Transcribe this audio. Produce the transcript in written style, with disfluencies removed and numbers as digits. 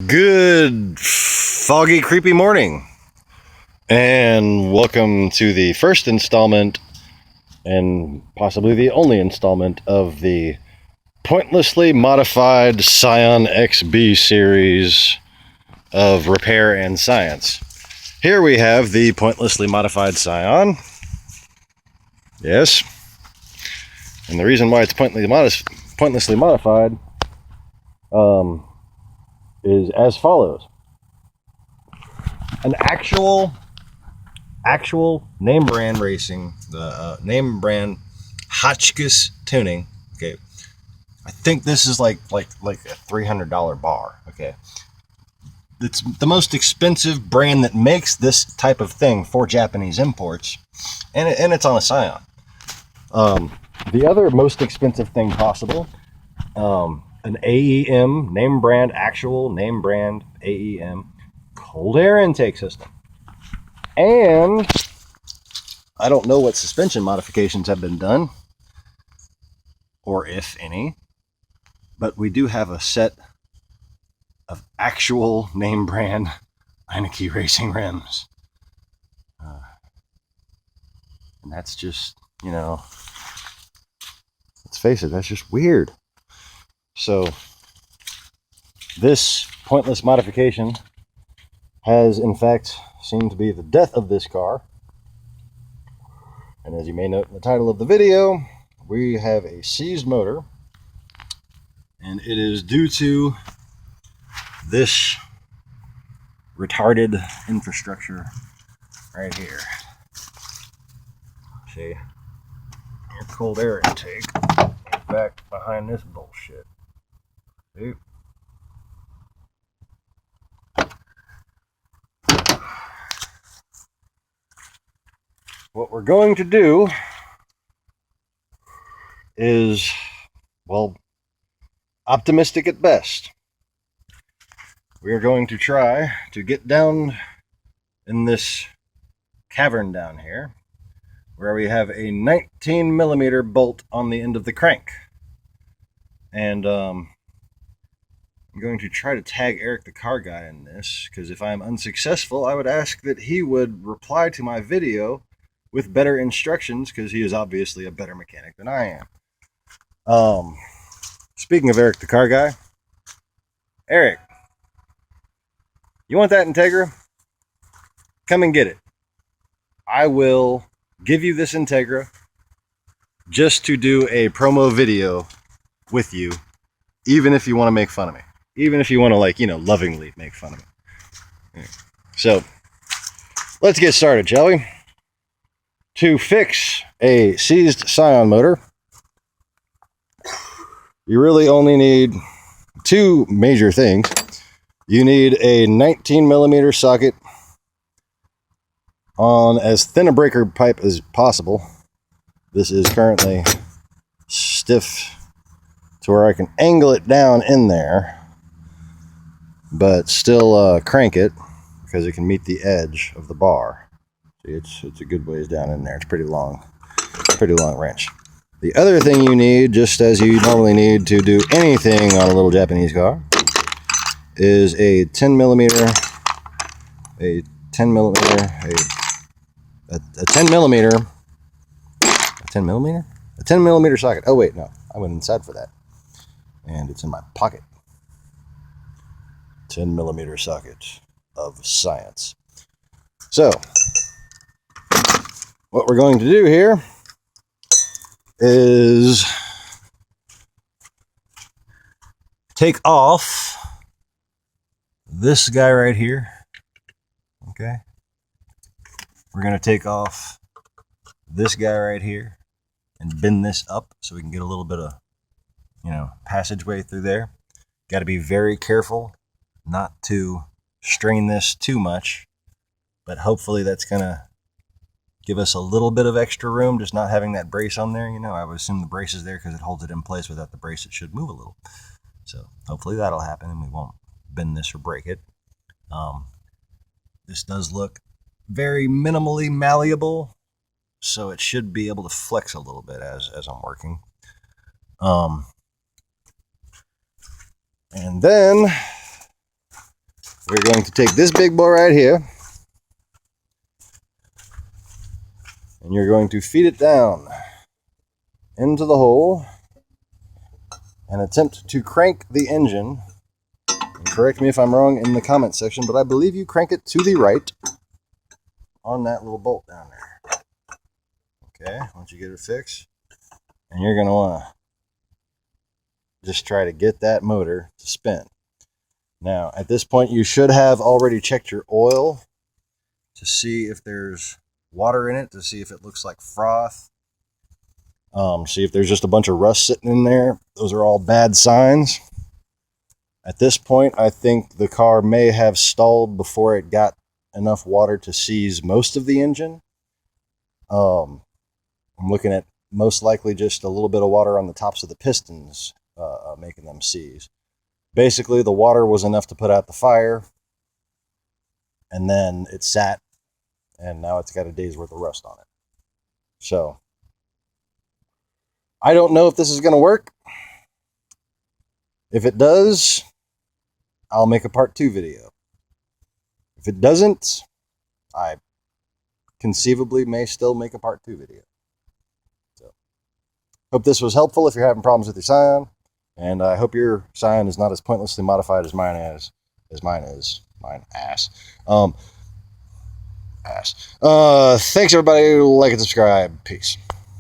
Good foggy, creepy morning, and welcome to the first installment, and possibly the only installment, of the pointlessly modified Scion XB series of repair and science. Here we have the pointlessly modified Scion. Yes. And the reason why it's pointlessly modified is as follows. An actual name brand racing, the name brand Hotchkiss tuning. Okay, I think this is like a $300 bar. Okay, it's the most expensive brand that makes this type of thing for Japanese imports, and it's on a Scion. The other most expensive thing possible, an AEM name brand, actual name brand AEM cold air intake system. And I don't know what suspension modifications have been done, or if any, but we do have a set of actual name brand Heineke racing rims. And that's just, let's face it, that's just weird. So this pointless modification has in fact seemed to be the death of this car. And as you may note in the title of the video, we have a seized motor, and it is due to this retarded infrastructure right here. See, your cold air intake is back behind this bullshit. See? What we're going to do is, well, optimistic at best. We are going to try to get down in this cavern down here, where we have a 19 millimeter bolt on the end of the crank. And I'm going to try to tag Eric the car guy in this, because if I'm unsuccessful, I would ask that he would reply to my video with better instructions, because he is obviously a better mechanic than I am. Speaking of Eric the car guy, Eric, you want that Integra? Come and get it. I will give you this Integra just to do a promo video with you, even if you want to make fun of me. Even if you want to, lovingly make fun of me. So, let's get started, shall we? To fix a seized Scion motor, you really only need two major things. You need a 19 millimeter socket on as thin a breaker pipe as possible. This is currently stiff to where I can angle it down in there, but still crank it because it can meet the edge of the bar. See, it's a good ways down in there. It's pretty long wrench. The other thing you need, just as you normally need to do anything on a little Japanese car, is a 10 millimeter socket. Oh wait, no, I went inside for that, and it's in my pocket. 10 millimeter socket of science. So what we're going to do here is take off this guy right here. Okay. We're going to take off this guy right here and bend this up so we can get a little bit of, passageway through there. Got to be very careful not to strain this too much, but hopefully that's going to give us a little bit of extra room, just not having that brace on there. I would assume the brace is there because it holds it in place. Without the brace, it should move a little. So hopefully that'll happen and we won't bend this or break it. This does look very minimally malleable, so it should be able to flex a little bit as I'm working. And then we're going to take this big boy right here, and you're going to feed it down into the hole and attempt to crank the engine. And correct me if I'm wrong in the comment section, but I believe you crank it to the right on that little bolt down there. Okay, once you get it fixed, and you're going to want to just try to get that motor to spin. Now, at this point, you should have already checked your oil to see if there's water in it, to see if it looks like froth. See if there's just a bunch of rust sitting in there. Those are all bad signs. At this point, I think the car may have stalled before it got enough water to seize most of the engine. I'm looking at most likely just a little bit of water on the tops of the pistons, making them seize. Basically, the water was enough to put out the fire, and then it sat, and now it's got a day's worth of rust on it. So, I don't know if this is going to work. If it does, I'll make a part 2 video. If it doesn't, I conceivably may still make a part 2 video. So, hope this was helpful if you're having problems with your Scion. And I hope your Scion is not as pointlessly modified as mine is. Mine ass. Thanks everybody. Like and subscribe. Peace.